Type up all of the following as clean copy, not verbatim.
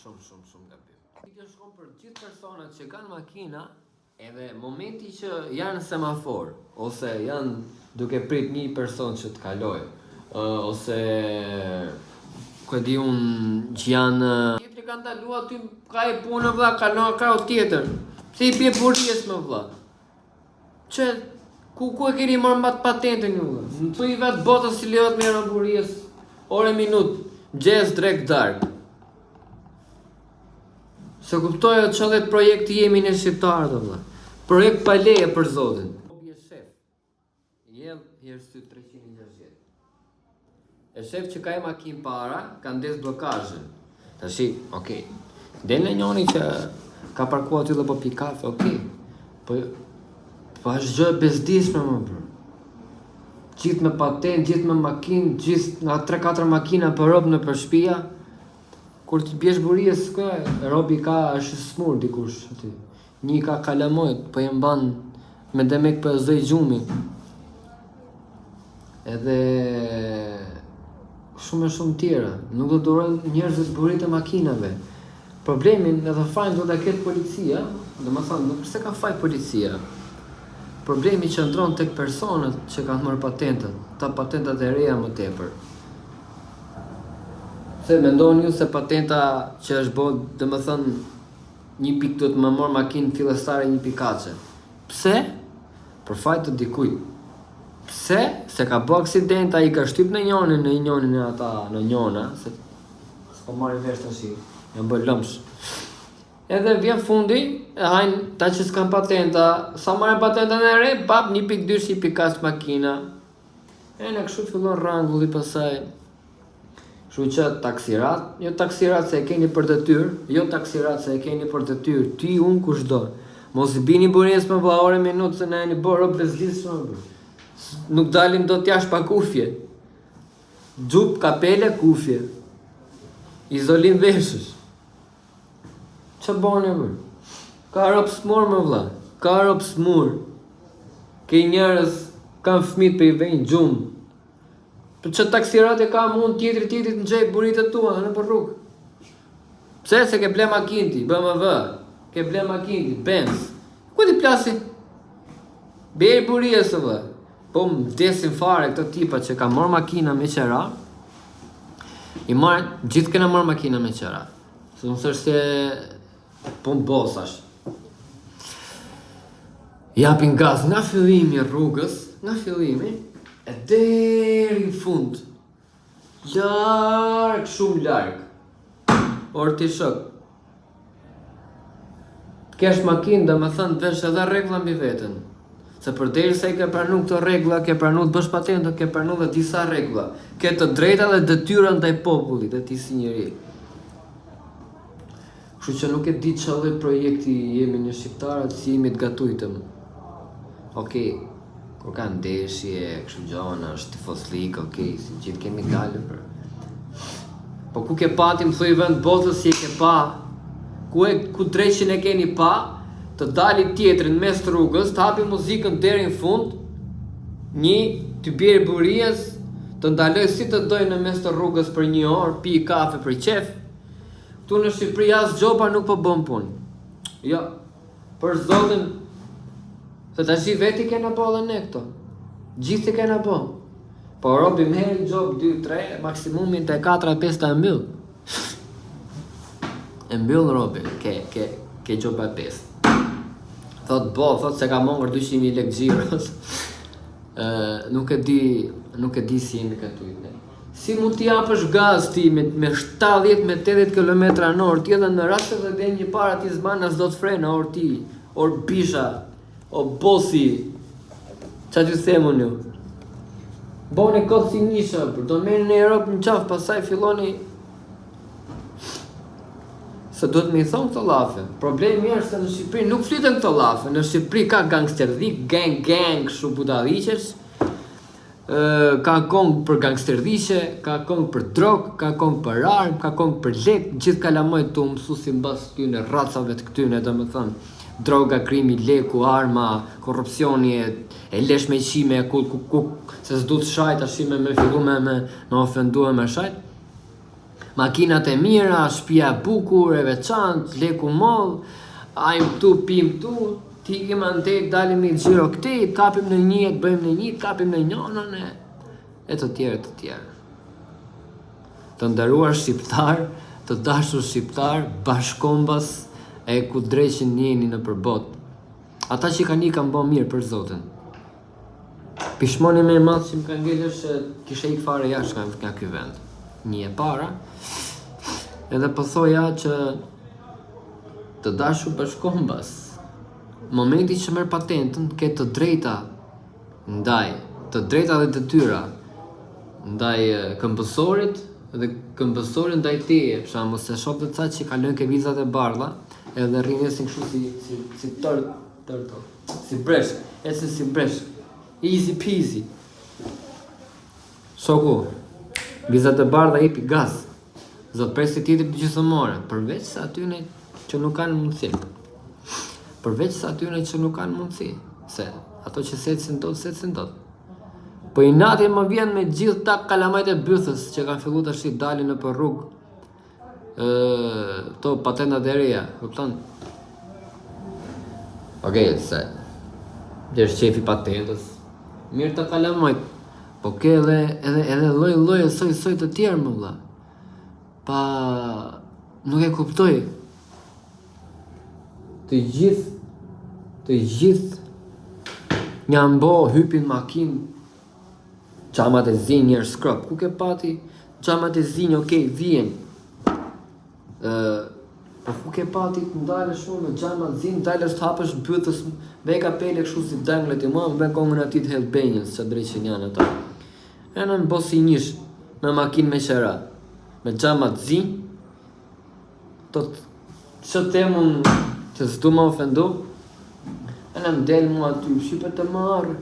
Shumë gabim. Kjo shkon për gjithë personat që kanë makina, edhe momenti që janë semafor, ose janë duke prit një person që të kaloj, ose ku e di unë që janë tjetri kanë dalu aty ka e punë vlla, kalon ka o tjetër. Si i bie buries më vlla. Që ku e keni marrë mbat patentën ju? Më thuj vetë botës si lejohet me buries ore minut, gjez drek dark. Se kuptoja çfarë projekti jemi ne shqiptarët valla. Projekt pa leje për zotin. Je shef. Jell herë 360. E shef që ka e makinë para, ka ndes blokazhin. Tashi, okay. Del në njëri që ka parkuar aty dhe po pi kafe, okay. Po është gjë e bezdishme më bro. Gjithë me patent, gjithë me makinë, gjithë nga 3-4 makina për rob në për shtëpia. Kur të bjesh buries, robi ka është smur dikush aty. Një ka kalamojt, po e mban me demek për zëj gjumi. Edhe shumë tjera. Nuk do durojnë njerëzit burit e makinave. Problemin edhe fajn do të ketë policia, dhe më thanë, nuk përse ka faj policia. Problemi që ndron tek personat që kanë marrë patentat, ta patentat e reja më tepër. Se mendoni ju se patenta që është bërë, dhe më thënë, një pikë do të më morë makinë fillestare një pikace. Pse? Për fajt të dikujt. Pse? Se ka bë aksident, ai ka shtyp në njonin e ata, në njona, se s'po marri vesh tash, janë bërë lëmsh. Edhe vjen fundi, e hajnë ta që s'kan patenta, sa marrin patentën e re, bap 1.2 si pikac makina. E në kështu fillon rangulli pasaj. Kështu që taksirat, jo taksirat se e keni për detyrë, jo taksirat se e keni për detyrë, ty unë kushdo. Mos i bini buries me vlla ore minutë se na jeni bërë bezdisshëm. Nuk dalim do t'jash pa kufje. Xhup, kapele, kufje. Izolim veshësh. Që bone më? Ka rob smur më vlla, ka rob smur. Ke njerëz kanë fëmijë për i vejnë gjumë. Për që taksirat e ka mund tjetrit në gjej buritët tua dhe në për rrugë. Pse se ke ble makinti, BMW, ke ble makinti, Benz. Ku ti plasi? Bejë buries e vë. Po më vdesin fare këto tipa që ka marrë makina me qera. I marrë, gjithë kena marrë makina me qera. Se nësë është se po më bosash. Japin gaz nga fillimi rrugës, nga fillimi, e deri në fund. Larg, shumë larg. Or ti shok. Kesh makinë dhe më thënë të vesh edhe regla mbi veten. Se përderisa i ke pranu këto regla, ke pranu të bësh patentë, ke pranu dhe disa regla. Ke të drejta dhe detyra ndaj popullit dhe ti si njeri. Kështu që nuk e di çfarë projekti jemi në shqiptarët si jemi të gatujtëm. Okej, kur ka ndeshje, kështu gjona, është tifoslik, okej, si gjithë kemi dalë për. Po ku ke pati, më thuj vend botës si e ke pa, ku dreqin e keni pa, të dali tjetrin mes të rrugës, të hapi muzikën deri në fund, një të bjerë buries, të ndaloj si të dojnë në mes të rrugës për 1 orë, pi kafe për qef. Këtu në Shqipëri as gjopa nuk po bën punë. Jo, për zotin, se tash veti kena po dhe ne këto. Gjithë kena po. Po robi më herë gjop 2-3, maksimumin te 4-5 ta mbyll. E mbyll robi, ke gjopa 5. Thot se ka mongër 200.000 lekë xhiros. Nuk e di si jemi këtu. Si mund t'i japësh gaz ti me 70-80 km/h, ti edhe në rast se dhe një para ti zban as do të frena, or ti, or bisha, o bosi, qa t'ju themun ju? Bone kodë si nisha, do meni në Europë në qafë, pasaj filloni, se do të me i thonë këto lafe. Problemi është se në Shqipëri nuk flytën këto lafe, në Shqipëri ka gangsterdhik, gang, shu budalliqesh, ka kong për gangsterdhishe, ka kong për drog, ka kong për armë, ka kong për lek, gjithë kalamojt të mësu si mbas këtyne racave të këtyne, dhe më thënë, droga, krimi, leku, arma, korrupsioni, e lesh me qime, se s'du të shajt, ashime me fillu me ofendu e me shajt. makinat e mira, shtëpia e bukur, e veçantë, leku moll, ajm këtu, pim këtu, tikim antek, dalim një xhiro këtej, kapim në një, bëjmë në një, kapim në njënën e të tjerë. Të nderuar shqiptar, të dashur shqiptar, bashkombas e ku dreqin njeni në përbot. Ata që kanë bo mirë për Zotin. Pishmoni me madhë që më ka ngellë është kishe ik fare jashtë nga ky vend. Një e para, edhe po thoja që të dashur bashkombas, momenti që merr patentën, ke të drejta dhe detyra ndaj këmbësorit dhe këmbësori ndaj teje, për shembull, se shoh të ca që kalojnë ke vizat e bardha, edhe rrinesin kështu si tërto, si breshk, ecën si breshk, easy peasy. Shoku, vizat e bardha jepi gaz, zot presi tjetër gjithëmore, përveç se atyne që nuk kanë mundësi, se ato që secin dot. Po i nati më vjen me gjithë ta kalamajt e bythës që kanë fillu të shi dalin në për rrugë to patentat e reja, kupton? Okej, se jesh shefi patentës, mirë të kalamajt, po ke edhe lloj e soj të tjerë më vlla. Pa nuk e kuptoj. Të gjithë një ambo hypin makinë, xhamat e zinj njerë skrop, ku ke pati xhamat e zinj, okej, vjen. Po ku ke pati të ndalësh shumë me xhamat zinj, dalësh të hapësh bythës, me kapele kështu si danglet e mua, më bën kongën ati të Hells Angels, që drejqen janë ata. E në bosi njësh, me makinë me qera, me xhamat zinj, që temun që s'du më ofendu, e në mdel mua aty, shqipet të marrë,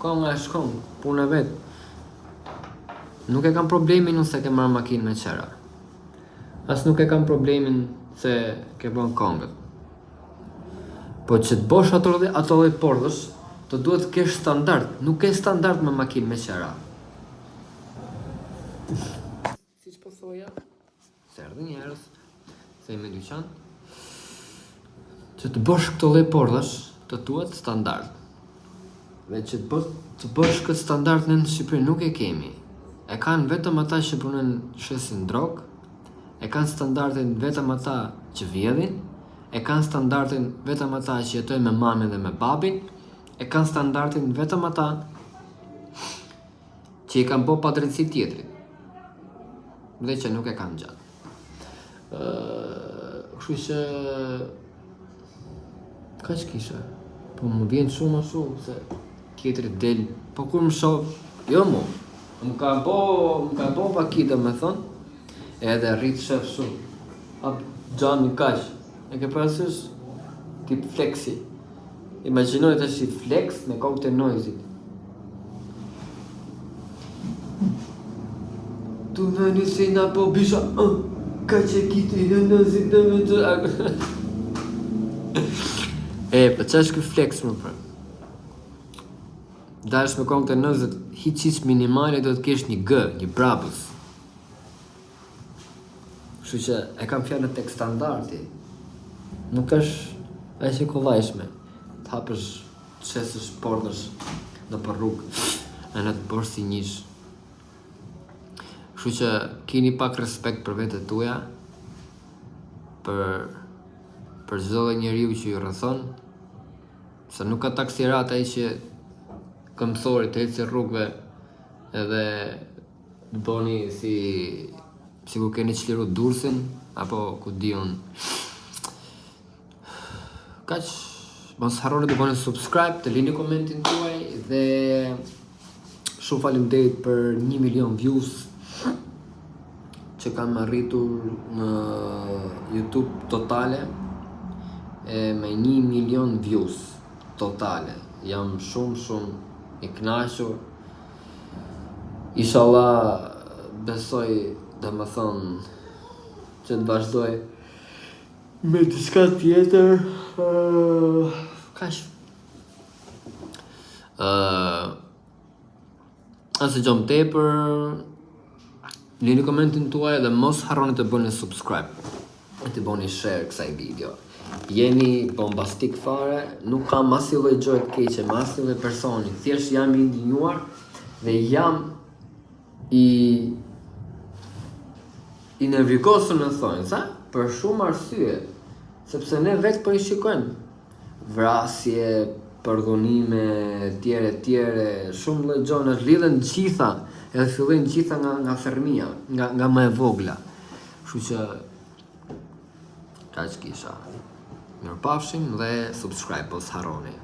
konga e shkon, puna vet. Nuk e kam problemin nëse ke marrë makinë me qera. As nuk e kam problemin se ke bën kongët. Po që të bosh ato lloj pordhësh, të duhet të kesh standard. Nuk ke standard me makinë me qera. Siç po thoja, se erdhën njerëz, se me dyqan, që të bosh këto lloj pordhësh, të duhet standard. Dhe që të bësh këtë standard në Shqipëri nuk e kemi. E kanë vetëm ata që punojnë shesin drog, e kanë standardin vetëm ata që vjedhin, e kanë standardin vetëm ata që jetojnë me mamin dhe me babin, e kanë standardin vetëm ata që i kanë bo padrejtësi tjetrit, dhe që nuk e kanë gjatë. Kështu që ka që kisha, po më vjen shumë se tjetërit del, po kur më shoh, jo mu, më ka bo vakita me thonë, edhe rritë shef shumë, hap gjami kash, e ke parasysh tip flexi, imagjinoj të shi flex me kokë të noizit. Tu në njësi nga po bisha, ka që kiti në nëzit në me të... po që është këj flex më për? Dash me kongë të nëzët, hiqis minimale do të kesh një G, një brabës. Kështu që e kam fjallën tek standardi. Nuk është e që kollajshme. Të hapësh, të shesësh, pordësh në për rrugë, e në të bërë si njësh. Kështu që kini pak respekt për vetët tuja, për çdo njeriu që ju rrethon, se nuk ka taksirat ai që këmbësori të ecë rrugëve edhe të bëni si ku keni çliru Durrësin apo ku diun. Kaq, mos harroni të bëni subscribe, të lini komentin tuaj dhe shumë faleminderit për 1 milion views që kam arritur në YouTube totale, me 1 milion views totale. Jam shumë i kënaqur. Inshallah besoj dhe më thonë që të vazhdoj me diçka tjetër. Kaq. Asë gjom tepër, lini komentin tuaj dhe mos harroni të bëni subscribe e të bëni share kësaj video. Jeni bombastik fare, nuk kam asnjë lloj gjë të keqe me asnjë lloj personi, thjesht jam i ndinjuar dhe jam i nervikosur në thonjë, sa? Për shumë arsye, sepse ne vetë po i shikojmë vrasje, përdhunime, tjere, shumë lloj gjona, lidhen gjitha, edhe fillojnë gjitha nga thermia, nga më e vogla. Kështu që kaq kisha. Mirupafshim dhe subscribe, mos harroni.